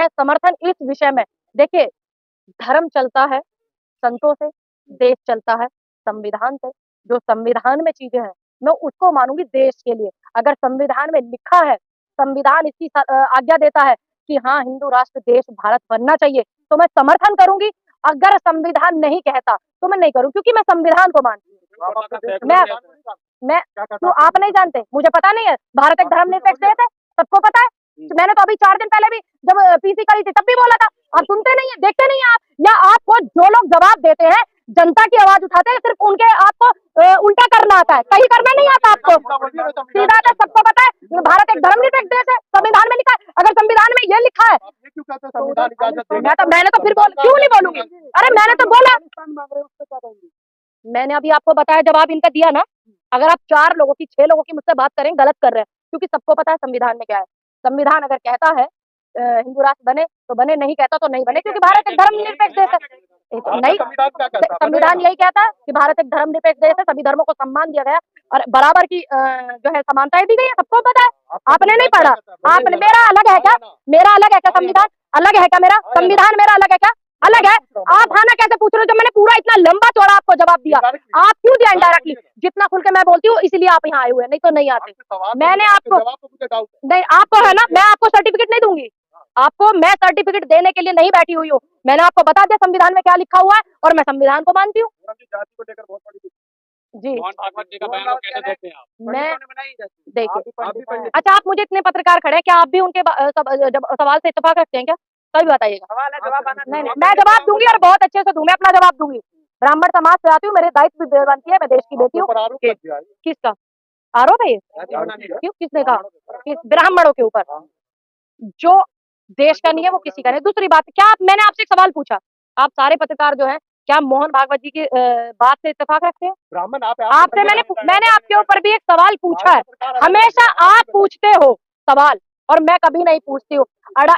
मैं समर्थन इस विषय में, देखिए धर्म चलता है संतों से, देश चलता है संविधान से। जो संविधान में चीजें हैं मैं उसको मानूंगी देश के लिए। अगर संविधान में लिखा है, संविधान इसकी आज्ञा देता है कि हाँ हिंदू राष्ट्र देश भारत बनना चाहिए, तो मैं समर्थन करूंगी। अगर संविधान नहीं कहता तो मैं नहीं करूँ, क्योंकि मैं संविधान को मानती हूँ। मैं तो आप नहीं जानते, मुझे पता नहीं है। भारत एक धर्मनिरपेक्ष देश है, सबको पता है। मैंने तो अभी 4 दिन पहले भी जब पीसी करी थी तब भी बोला था। आप सुनते नहीं है, देखते नहीं है आप, या आपको जो लोग जवाब देते हैं जनता की आवाज उठाते हैं, सिर्फ उनके आपको उल्टा करना आता है, सही करना नहीं आता आपको। सीधा तो सबको पता है भारत एक धर्मनिरपेक्ष देश है, संविधान में लिखा है। अगर संविधान में ये लिखा है मैंने तो फिर क्यों नहीं बोलूंगी? अरे मैंने तो बोला, मैंने अभी आपको बताया, जवाब इनका दिया ना। अगर आप 4 लोगों की 6 लोगों की मुझसे बात करें, गलत कर रहे हैं, क्योंकि सबको पता है संविधान में क्या है। संविधान अगर कहता है हिंदू राष्ट्र बने तो बने, नहीं कहता तो नहीं बने, क्योंकि भारत एक धर्मनिरपेक्ष देश है। नहीं, संविधान यही कहता है कि भारत एक धर्मनिरपेक्ष देश है, सभी धर्मों को सम्मान दिया गया और बराबर की जो है समानताएं दी गई है, सबको पता है। आपने नहीं पढ़ा, आपने, मेरा अलग है क्या? मेरा अलग है क्या? संविधान अलग है क्या? मेरा संविधान मेरा अलग है क्या? अलग है। आप हाँ ना कैसे पूछ रहे हो जब मैंने पूरा इतना लंबा चौड़ा आपको जवाब दिया? आप क्यों दिया इनडायरेक्टली? जितना खुल के मैं बोलती हूँ इसलिए आप यहाँ आए हुए हैं, नहीं तो नहीं आते। मैंने आपको नहीं, आपको है ना, मैं आपको सर्टिफिकेट नहीं दूंगी। आपको मैं सर्टिफिकेट देने के लिए नहीं बैठी हुई हूँ। मैंने आपको बता दिया संविधान में क्या लिखा हुआ है और मैं संविधान को मानती हूँ। जी मैं देखिए, अच्छा आप मुझे इतने पत्रकार खड़े हैं, क्या आप भी उनके सवाल से इत्तेफाक रखते हैं क्या? कभी बताइएगा। नहीं, मैं जवाब दूंगी और बहुत अच्छे से दूं, मैं अपना जवाब दूंगी। ब्राह्मण समाज से आती हूँ, मेरे दायित्व भी बनती है, मैं देश की बेटी हूँ। किसका आरोप है ये? क्यों, किसने कहा? ब्राह्मणों के ऊपर। जो देश का नहीं है वो किसी का नहीं। दूसरी बात, क्या मैंने आपसे एक सवाल पूछा, आप सारे पत्रकार जो है क्या मोहन भागवत जी की बात से इत्तेफाक रखते हैं? ब्राह्मण आपसे मैंने आपके ऊपर भी एक सवाल पूछा है। हमेशा आप पूछते हो सवाल और मैं कभी नहीं पूछती हूँ।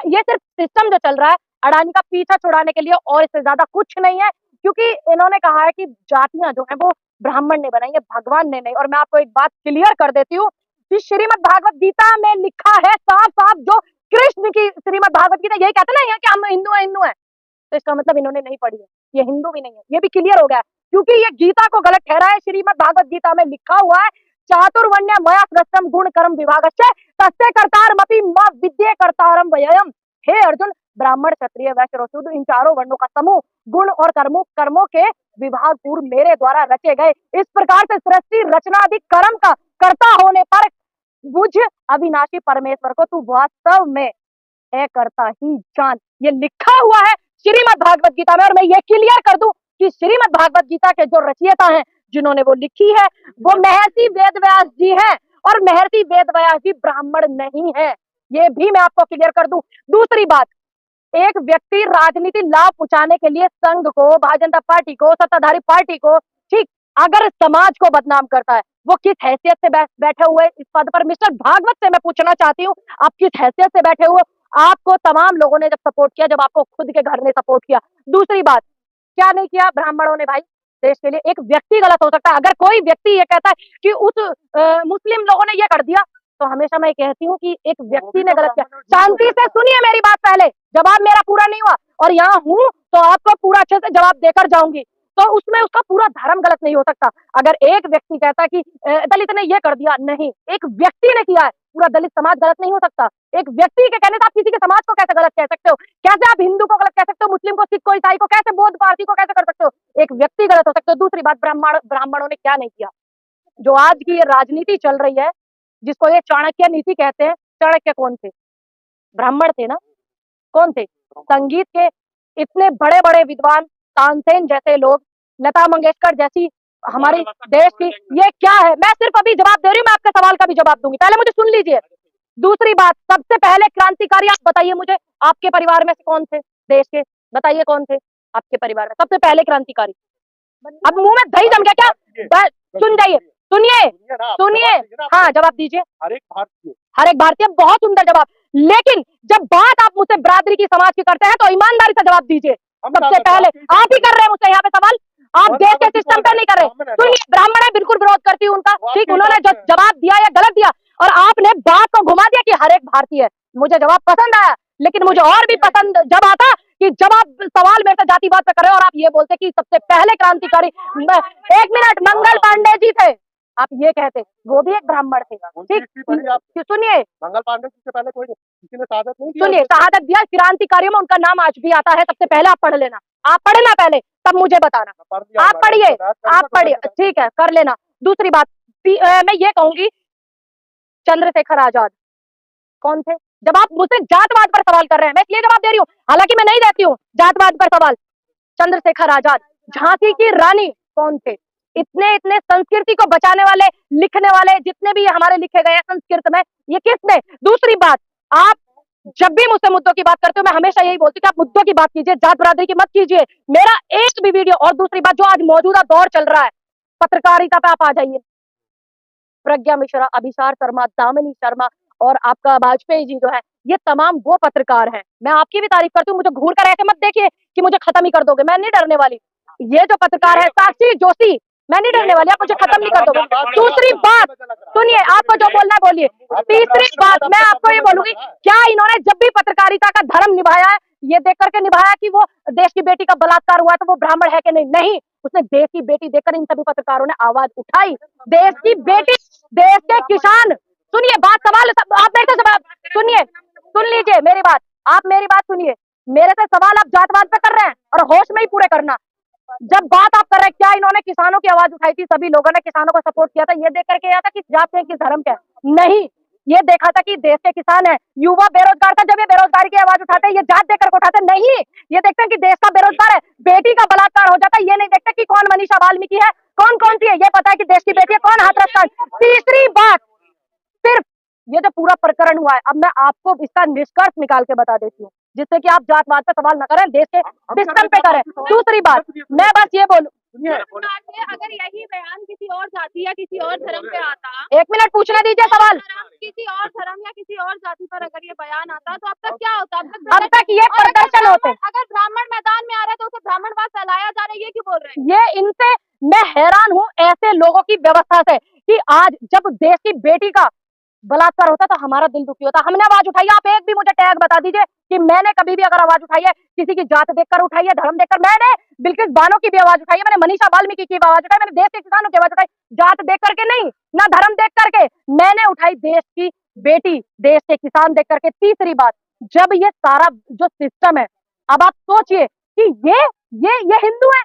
ये सिर्फ सिस्टम जो चल रहा है अडानी का पीछा छुड़ाने के लिए, और इससे ज्यादा कुछ नहीं है। क्योंकि इन्होंने कहा है कि जातियां जो है वो ब्राह्मण ने बनाई है, भगवान ने नहीं। और मैं आपको एक बात क्लियर कर देती हूँ कि श्रीमद् भागवत गीता में लिखा है साफ साफ, जो कृष्ण की श्रीमद् भागवत गीता यही कहते ना कि हम हिंदू है, तो इसका मतलब इन्होंने नहीं पढ़ी है, ये हिंदू भी नहीं है। ये भी क्लियर हो गया है, क्योंकि ये गीता को गलत ठहरा है। श्रीमद् भागवत गीता में लिखा हुआ है चातुर्वर्ण्य मया सृष्टम गुण कर्म विभागश्च तस्य कर्तारमपि मा विद्ये कर्तारम वयम्। हे अर्जुन, ब्राह्मण क्षत्रिय वैश्य और शूद्र इन चारों वर्णों का समूह गुण और कर्मों के विभाग पूर्व मेरे द्वारा रचे गए। इस प्रकार से सृष्टि रचनादि कर्म का कर्ता होने पर बुझ अविनाशी परमेश्वर को तू वास्तव में है करता ही जान। ये लिखा हुआ है श्रीमद् भागवत गीता में। और मैं ये क्लियर कर दूं कि श्रीमद् भागवत गीता के जो रचयिता हैं, जिन्होंने वो लिखी है, वो महर्षि वेदव्यास जी हैं। और महर्षि वेदव्यास जी ब्राह्मण नहीं है, ये भी मैं आपको क्लियर कर दूं। दूसरी बात, एक व्यक्ति राजनीति लाभ पहुंचाने के लिए संघ को, भारतीय जनता पार्टी को, सत्ताधारी पार्टी को, ठीक, अगर समाज को बदनाम करता है, वो किस हैसियत से बैठे हुए इस पद पर? मिस्टर भागवत से मैं पूछना चाहती हूँ, आप किस हैसियत से बैठे हुए? आपको तमाम लोगों ने जब सपोर्ट किया, जब आपको खुद के घर ने सपोर्ट किया। दूसरी बात, क्या नहीं किया ब्राह्मणों ने भाई देश के लिए? एक व्यक्ति गलत हो सकता है, अगर कोई व्यक्ति ये कहता है कि उस मुस्लिम लोगों ने ये कर दिया, तो हमेशा मैं कहती हूँ कि एक व्यक्ति ने गलत किया। शांति से सुनिए मेरी बात, पहले जवाब मेरा पूरा नहीं हुआ, और यहाँ हूँ तो आपको पूरा अच्छे से जवाब देकर जाऊंगी। तो उसमें उसका पूरा धर्म गलत नहीं हो सकता। अगर एक व्यक्ति कहता कि दलित ने ये कर दिया, नहीं, एक व्यक्ति ने किया है, पूरा दलित समाज गलत नहीं हो सकता। एक व्यक्ति के कहने से आप किसी के समाज को कैसे गलत कह सकते हो? कैसे आप हिंदू को गलत कह सकते हो, मुस्लिम को, सिख को, ईसाई को, कैसे बौद्ध पारसी को कैसे कर सकते हो? एक व्यक्ति गलत हो सकते हो। दूसरी बात, ब्राह्मणों ने क्या नहीं किया? जो आज की ये राजनीति चल रही है, जिसको ये चाणक्य नीति कहते हैं, चाणक्य कौन थे? ब्राह्मण थे ना? कौन थे? संगीत के इतने बड़े बड़े विद्वान, तानसेन जैसे लोग, लता मंगेशकर जैसी हमारी देश की, ये क्या है? मैं सिर्फ अभी जवाब दे रही हूँ, मैं आपके सवाल का भी जवाब दूंगी, पहले मुझे सुन लीजिए। दूसरी बात, सबसे पहले क्रांतिकारी आप बताइए मुझे, आपके परिवार में से कौन थे देश के? बताइए कौन थे आपके परिवार में सबसे पहले क्रांतिकारी? अब मुंह में दही जम गया क्या? सुन जाइए, सुनिए, हाँ जवाब दीजिए। हर एक भारतीय, बहुत सुंदर जवाब। लेकिन जब बात आप मुझसे बिरादरी की, समाज की करते हैं, तो ईमानदारी से जवाब दीजिए। सबसे पहले आप ही कर रहे हैं मुझसे यहाँ पे सवाल, आप देश के सिस्टम पे नहीं कर रहे। सुनिए, ब्राह्मण है, बिल्कुल विरोध करती हूँ उनका, ठीक, उन्होंने जो जवाब दिया या गलत दिया, और आपने बात को घुमा दिया कि हर एक भारतीय है। मुझे जवाब पसंद आया, लेकिन मुझे और भी पसंद जब आता कि जब आप सवाल मेरे से जातिवाद पे कर रहे हो और आप ये बोलते कि सबसे पहले क्रांतिकारी 1 मिनट मंगल पांडे जी थे, आप ये कहते वो भी एक ब्राह्मण थे। ठीक, सुनिए मंगल पांडे जी से पहले कोई किसी ने शहादत नहीं दिया। सुनिए, शहादत दिया क्रांतिकारियों में, उनका नाम आज भी आता है। सबसे पहले आप पढ़ लेना, आप पढ़ना पहले, तब मुझे बताना। आप पढ़िए, आप पढ़िए, ठीक है, कर लेना। दूसरी बात मैं ये कहूंगी, चंद्रशेखर आजाद कौन थे? जब आप मुझसे जातवाद पर सवाल कर रहे हैं, मैं इसलिए जवाब दे रही हूँ, हालांकि मैं नहीं देती हूँ जातवाद पर सवाल। चंद्रशेखर आजाद, झांसी की रानी कौन थे? इतने इतने संस्कृति को बचाने वाले, लिखने वाले, जितने भी हमारे लिखे गए हैं संस्कृत में, ये किसने? दूसरी बात, आप जब भी मुझसे मुद्दों की बात करते हो, मैं हमेशा यही बोलती हूँ कि आप मुद्दों की बात कीजिए, जात बरादरी की मत कीजिए। मेरा एक भी वीडियो, और दूसरी बात, जो आज मौजूदा दौर चल रहा है पत्रकारिता पे, आप आ जाइए। प्रज्ञा मिश्रा, अभिसार शर्मा, दामिनी शर्मा और आपका वाजपेयी जी जो है, ये तमाम वो पत्रकार हैं। मैं आपकी भी तारीफ करती हूँ, मुझे घूर कर ऐसे मत देखिए कि मुझे खत्म ही कर दोगे, मैं नहीं डरने वाली। ये जो पत्रकार है साक्षी जोशी, मैं नहीं डरने वाली, आप मुझे खत्म नहीं कर दोगे। दूसरी बात सुनिए, आपको जो बोलना है बोलिए। तीसरी बात मैं आपको ये बोलूंगी, क्या इन्होंने जब भी पत्रकारिता का धर्म निभाया है, ये देख करके निभाया कि वो देश की बेटी का बलात्कार हुआ तो वो ब्राह्मण है कि नहीं? नहीं, उसने देश की बेटी देखकर इन सभी पत्रकारों ने आवाज उठाई। देश की बेटी, देश के किसान, सुनिए बात, सवाल आप मेरे से सुनिए, सुन लीजिए मेरी बात, आप मेरी बात सुनिए। मेरे से सवाल आप जातवाद पे कर रहे हैं और होश में ही पूरे करना। जब बात आप कर रहे हैं, क्या इन्होंने किसानों की आवाज उठाई थी? सभी लोगों ने किसानों को सपोर्ट किया था, ये देख करके आया था किस जात के, किस धर्म के? नहीं, ये देखा था कि देश के किसान है, युवा बेरोजगार था, जब ये बेरोजगारी की आवाज उठाते हैं, ये जात देकर उठाते नहीं, ये देखते हैं कि देश का बेरोजगार है, बेटी का बलात्कार हो जाता है, ये नहीं देखते कि कौन मनीषा वाल्मीकि है, कौन कौन सी है, ये पता है कि देश की बेटी है, कौन हाथरस खान। तीसरी बात, सिर्फ ये जो पूरा प्रकरण हुआ है, अब मैं आपको इसका निष्कर्ष निकाल के बता देती हूँ, जिससे कि आप जातवाद पे सवाल न करें, देश के सिस्टम पे करें। दूसरी बात, मैं बस ये बोलूं, अगर यही बयान किसी और जाति या किसी और धर्म पे आता, 1 मिनट पूछने दीजिए सवाल, किसी और धर्म या किसी और जाति पर अगर ये बयान आता तो अब तक क्या होता? अब तक ये प्रदर्शन होते। अगर ब्राह्मण मैदान में आ रहे हैं तो उसे ब्राह्मणवाद फैलाया जा रहा है, ये क्यों बोल रहे हैं? ये इनसे मैं हैरान हूँ, ऐसे लोगों की व्यवस्था से, कि आज जब देश की बेटी का बलात्कार होता तो हमारा दिल दुखी होता। हमने आवाज उठाई, आप एक भी मुझे टैग बता दीजिए कि मैंने कभी भी अगर आवाज उठाई है, किसी की जात देखकर उठाई है, धर्म देखकर, मैंने बिल्किस बानो की भी आवाज उठाई है, मैंने मनीषा वाल्मीकि की आवाज उठाई, मैंने देश के किसानों की आवाज उठाई, जात देख करके नहीं, ना धर्म देख करके, मैंने उठाई देश की बेटी, देश के किसान देख करके। तीसरी बात, जब ये सारा जो सिस्टम है, अब आप सोचिए कि ये हिंदू है,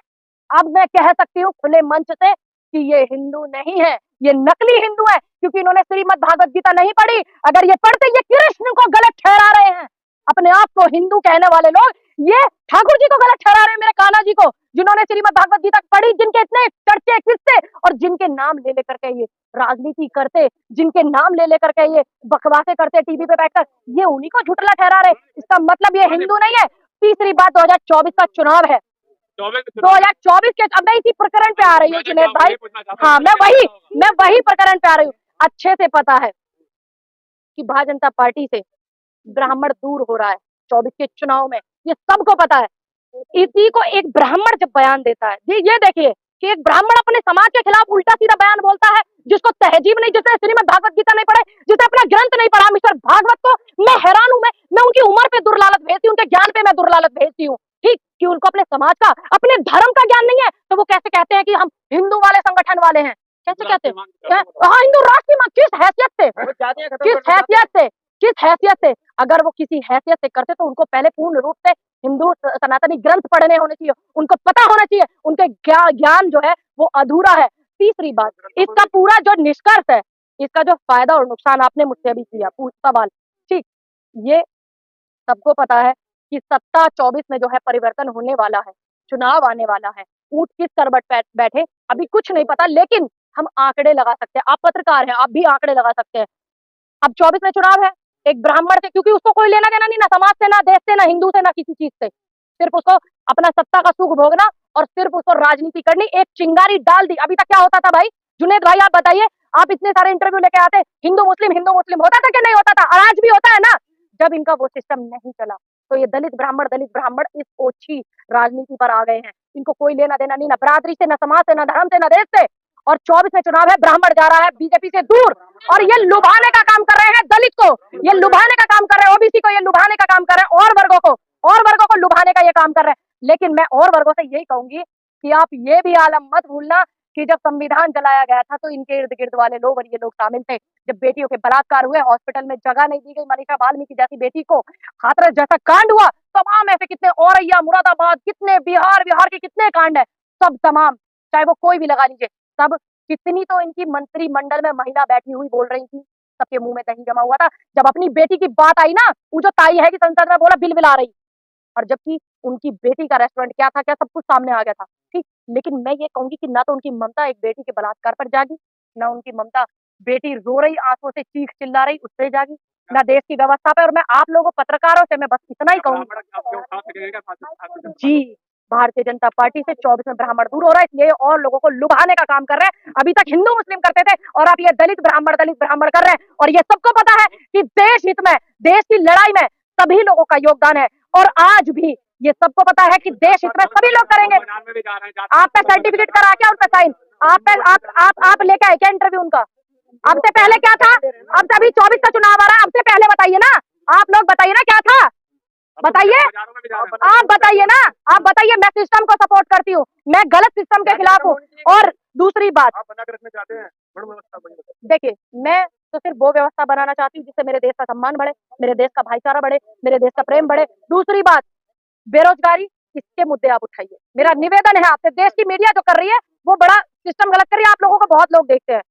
अब मैं कह सकती हूँ खुले मंच से कि ये हिंदू नहीं है, ये नकली हिंदू है, क्योंकि इन्होंने श्रीमद् भागवत गीता नहीं पढ़ी। अगर ये पढ़ते, ये कृष्ण को गलत ठहरा रहे हैं, अपने आप को हिंदू कहने वाले लोग, ये ठाकुर जी को गलत ठहरा रहे हैं, मेरे कान्हा जी को, जिन्होंने श्रीमद् भागवत गीता पढ़ी, जिनके इतने चर्चे किस्से, और जिनके नाम ले लेकर के ये राजनीति करते, जिनके नाम ले लेकर के ये बकवासे करते टीवी पे बैठकर, ये उन्हीं को झुटला ठहरा रहे। इसका मतलब ये हिंदू नहीं है। तीसरी बात, 2024 का चुनाव है, 2024 के, अब मैं इसी प्रकरण पे आ रही हूँ जुनेद भाई, हाँ मैं वही प्रकरण पे आ रही हूँ। अच्छे से पता है कि भारतीय जनता पार्टी से ब्राह्मण दूर हो रहा है 24 के चुनाव में, ये सबको पता है। इसी को एक ब्राह्मण जब बयान देता है, ये देखिए कि एक ब्राह्मण अपने समाज के खिलाफ उल्टा सीधा बयान बोलता है, जिसको तहजीब नहीं, जिसने श्रीमद् भागवत गीता नहीं पढ़े, जिसने अपना ग्रंथ नहीं पढ़ा, मिस्टर भागवत को मैं हैरान हूं। मैं उनकी उम्र पे दुर्लालत भेजती हूँ, उनके ज्ञान पे मैं दुर्लालत भेजती हूँ, ठीक, कि उनको अपने समाज का, अपने धर्म का ज्ञान नहीं है, तो वो कैसे कहते हैं कि हम हिंदू वाले संगठन वाले हैं? कैसे कहते हैं? हाँ, हिंदू राष्ट्र की, किस हैसियत से, किस हैसियत से? अगर वो किसी हैसियत से करते तो उनको पहले पूर्ण रूप से हिंदू सनातनी ग्रंथ पढ़ने होने चाहिए, उनको पता होना चाहिए, उनके ज्ञान जो है वो अधूरा है। तीसरी बात, इसका पूरा जो निष्कर्ष है, इसका जो फायदा और नुकसान आपने मुझसे अभी किया सवाल, ठीक, ये सबको पता है कि सत्ता 24 में जो है परिवर्तन होने वाला है, चुनाव आने वाला है, ऊंट किस करवट पे बैठे अभी कुछ नहीं पता, लेकिन हम आंकड़े लगा सकते हैं। आप पत्रकार हैं, आप भी आंकड़े लगा सकते हैं। अब 24 में चुनाव है, एक ब्राह्मण से, क्योंकि उसको कोई लेना देना नहीं, ना समाज से, ना देश से, ना हिंदू से, ना किसी चीज से, सिर्फ उसको अपना सत्ता का सुख भोगना और सिर्फ उसको राजनीति करनी। एक चिंगारी डाल दी। अभी तक क्या होता था भाई? जुनेद भाई आप बताइए, आप इतने सारे इंटरव्यू लेके आते, हिंदू मुस्लिम होता था कि नहीं होता था? और आज भी होता है ना। जब इनका वो सिस्टम नहीं चला तो ये दलित ब्राह्मण इस ओछी राजनीति पर आ गए हैं। इनको कोई लेना देना नहीं, ना बरादरी से, ना समाज से, ना धर्म से, ना देश से, और 24 में चुनाव है, ब्राह्मण जा रहा है बीजेपी से दूर, और ये लुभाने का काम कर रहे हैं दलित को, ये लुभाने का काम कर रहे हैं ओबीसी को, ये लुभाने का काम कर रहे हैं और वर्गों को लुभाने का ये काम कर रहे हैं। लेकिन मैं और वर्गों से यही कहूंगी कि आप ये भी आलम मत भूलना कि जब संविधान जलाया गया था तो इनके इर्द गिर्द वाले लोग और ये लोग शामिल थे। जब बेटियों के बलात्कार हुए, हॉस्पिटल में जगह नहीं दी गई मनीषा वाल्मीकि जैसी बेटी को, हाथरस जैसा कांड हुआ, तमाम ऐसे कितने, औरैया, मुरादाबाद, कितने बिहार के कितने कांड है, सब तमाम, चाहे वो कोई भी लगा लीजिए, सब कितनी तो इनकी मंत्रिमंडल में महिला बैठी हुई बोल रही थी, सबके मुंह में दही जमा हुआ था। जब अपनी बेटी की बात आई ना, वो जो ताई है कि संसद में बोला बिल आ रही, और जबकि उनकी बेटी का रेस्टोरेंट क्या था, क्या सब कुछ सामने आ गया था, ठीक। लेकिन मैं ये कहूंगी कि ना तो उनकी ममता एक बेटी के बलात्कार पर जागी, ना उनकी ममता बेटी रो रही आंसुओं से चीख चिल्ला रही उस पर जागी, ना देश की व्यवस्था पे। और मैं आप लोगों पत्रकारों से मैं बस इतना ही कहूंगी जी, भारतीय जनता पार्टी से 24 में ब्राह्मण दूर हो रहा है, इसलिए और लोगों को लुभाने का काम कर रहे हैं। अभी तक हिंदू मुस्लिम करते थे और आप ये दलित ब्राह्मण कर रहे हैं, और ये सबको पता है कि देश हित में, देश की लड़ाई में सभी लोगों का योगदान है, और आज भी ये सबको पता है कि देश हित में सभी लोग करेंगे। आप पे सर्टिफिकेट करा क्या, उन पे साइन आप लेके आए क्या इंटरव्यू उनका? अब से पहले क्या था? अब से अभी 24 का चुनाव आ रहा है, अब से पहले बताइए ना, आप लोग बताइए ना क्या था, बताइए, आप बताइए ना, आप बताइए। मैं सिस्टम को सपोर्ट करती हूँ, मैं गलत सिस्टम के खिलाफ हूँ। और दूसरी बात, देखिए, मैं तो सिर्फ वो व्यवस्था बनाना चाहती हूँ जिससे मेरे देश का सम्मान बढ़े, मेरे देश का भाईचारा बढ़े, मेरे देश का प्रेम बढ़े। दूसरी बात, बेरोजगारी, इसके मुद्दे आप उठाइए, मेरा निवेदन है आपसे। देश की मीडिया जो कर रही है वो बड़ा सिस्टम गलत कर रही है, आप लोगों को बहुत लोग देखते हैं,